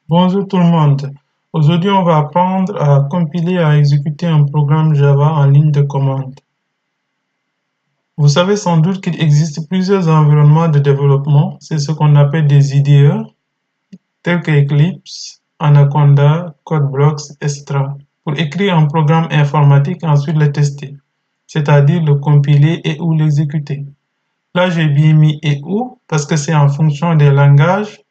Bonjour tout le monde. Aujourd'hui, on va apprendre à compiler et à exécuter un programme Java en ligne de commande. Vous savez sans doute qu'il existe plusieurs environnements de développement, c'est ce qu'on appelle des IDE, tels que Eclipse, Anaconda, CodeBlocks, etc. pour écrire un programme informatique et ensuite le tester, c'est-à-dire le compiler et ou l'exécuter. Là, j'ai bien mis et ou parce que c'est en fonction des langages.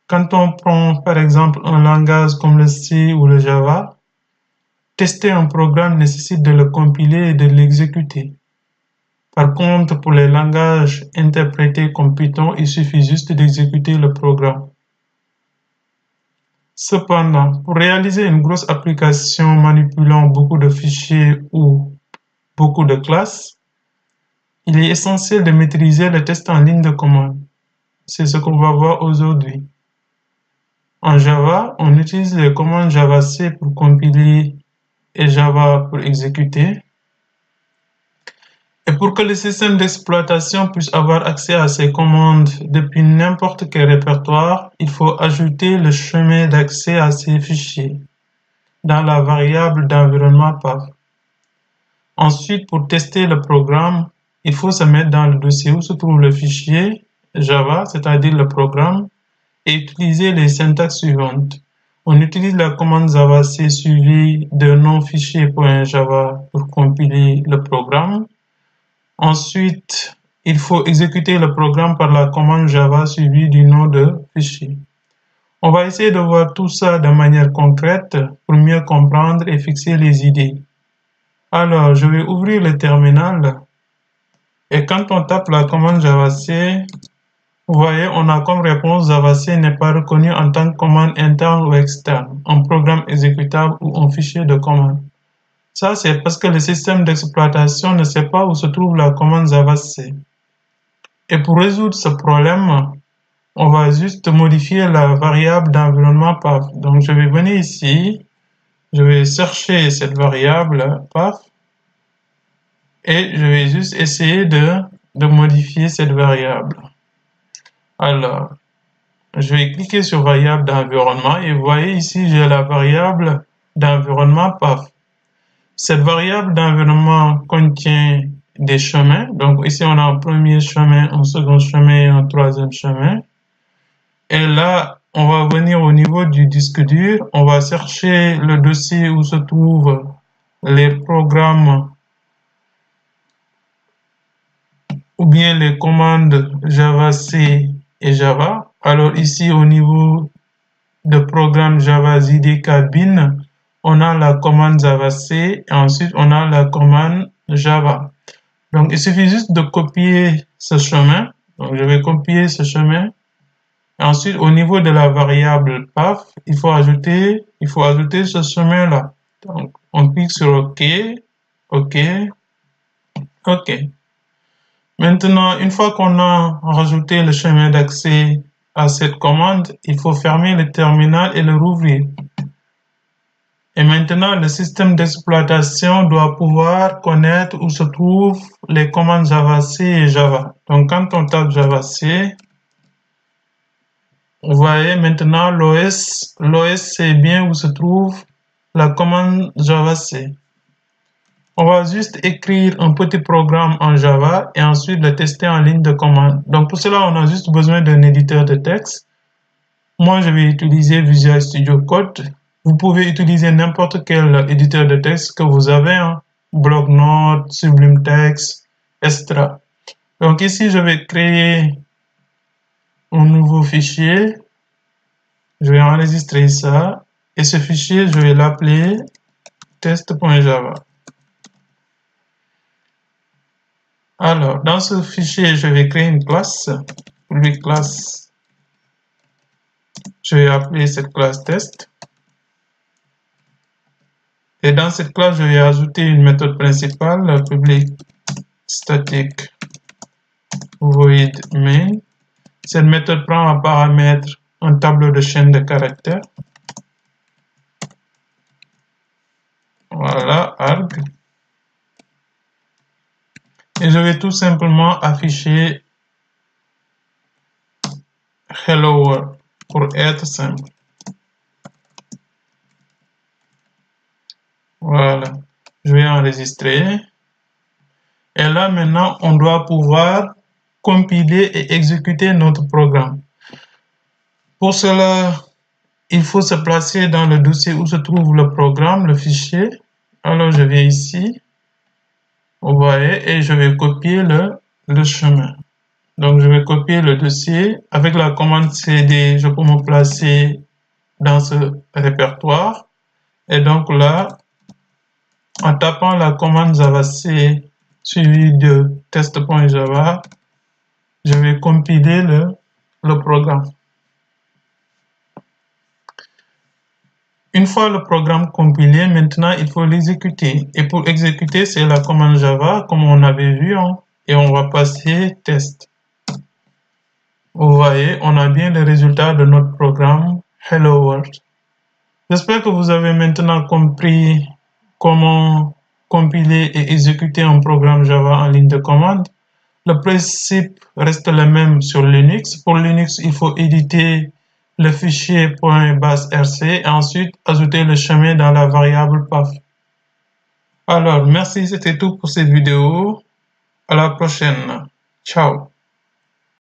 Quand on prend par exemple un langage comme le C ou le Java, tester un programme nécessite de le compiler et de l'exécuter. Par contre, pour les langages interprétés comme Python, il suffit juste d'exécuter le programme. Cependant, pour réaliser une grosse application manipulant beaucoup de fichiers ou beaucoup de classes, il est essentiel de maîtriser le test en ligne de commande. C'est ce qu'on va voir aujourd'hui. En Java, on utilise les commandes javac pour compiler et Java pour exécuter. Et pour que le système d'exploitation puisse avoir accès à ces commandes depuis n'importe quel répertoire, il faut ajouter le chemin d'accès à ces fichiers dans la variable d'environnement path. Ensuite, pour tester le programme, il faut se mettre dans le dossier où se trouve le fichier Java, c'est-à-dire le programme, et utiliser les syntaxes suivantes. On utilise la commande javac suivie de non-fichier.java pour compiler le programme. Ensuite, il faut exécuter le programme par la commande Java suivie du nom de fichier. On va essayer de voir tout ça de manière concrète pour mieux comprendre et fixer les idées. Alors, je vais ouvrir le terminal et quand on tape la commande javac, vous voyez, on a comme réponse javac n'est pas reconnu en tant que commande interne ou externe, un programme exécutable ou un fichier de commande. Ça, c'est parce que le système d'exploitation ne sait pas où se trouve la commande javac. Et pour résoudre ce problème, on va juste modifier la variable d'environnement path. Donc, je vais venir ici, je vais chercher cette variable path et je vais juste essayer de modifier cette variable. Alors, je vais cliquer sur variable d'environnement et vous voyez ici, j'ai la variable d'environnement path. Cette variable d'environnement contient des chemins. Donc ici, on a un premier chemin, un second chemin et un troisième chemin. Et là, on va venir au niveau du disque dur. On va chercher le dossier où se trouvent les programmes ou bien les commandes javac et Java. Alors ici, au niveau de programme Java JDK bin, on a la commande javac et ensuite on a la commande Java. Donc il suffit juste de copier ce chemin. Donc je vais copier ce chemin. Et ensuite au niveau de la variable path, il faut ajouter ce chemin-là. Donc on clique sur OK, OK, OK. Maintenant, une fois qu'on a rajouté le chemin d'accès à cette commande, il faut fermer le terminal et le rouvrir. Et maintenant, le système d'exploitation doit pouvoir connaître où se trouvent les commandes javac et Java. Donc, quand on tape javac, vous voyez maintenant l'OS sait bien où se trouve la commande javac. On va juste écrire un petit programme en Java et ensuite le tester en ligne de commande. Donc, pour cela, on a juste besoin d'un éditeur de texte. Moi, je vais utiliser Visual Studio Code. Vous pouvez utiliser n'importe quel éditeur de texte que vous avez, Bloc-Notes, Sublime Text, etc. Donc ici, je vais créer un nouveau fichier. Je vais enregistrer ça. Et ce fichier, je vais l'appeler test.java. Alors, dans ce fichier, je vais créer une classe. Pour lui, classe, je vais appeler cette classe test. Et dans cette classe, je vais ajouter une méthode principale, public static void main. Cette méthode prend en paramètre un tableau de chaîne de caractères. Voilà, arg. Et je vais tout simplement afficher hello world pour être simple. Voilà. Je vais enregistrer. Et là, maintenant, on doit pouvoir compiler et exécuter notre programme. Pour cela, il faut se placer dans le dossier où se trouve le programme, le fichier. Alors, je viens ici, vous voyez, et je vais copier le chemin. Donc, je vais copier le dossier. Avec la commande CD, je peux me placer dans ce répertoire. Et donc là, en tapant la commande javac suivi de test.java, je vais compiler le programme. Une fois le programme compilé, maintenant il faut l'exécuter. Et pour exécuter, c'est la commande Java, comme on avait vu, hein, et on va passer test. Vous voyez, on a bien le résultat de notre programme Hello World. J'espère que vous avez maintenant compris comment compiler et exécuter un programme Java en ligne de commande. Le principe reste le même sur Linux. Pour Linux, il faut éditer le fichier .basrc et ensuite ajouter le chemin dans la variable path. Alors, merci, c'était tout pour cette vidéo. À la prochaine. Ciao.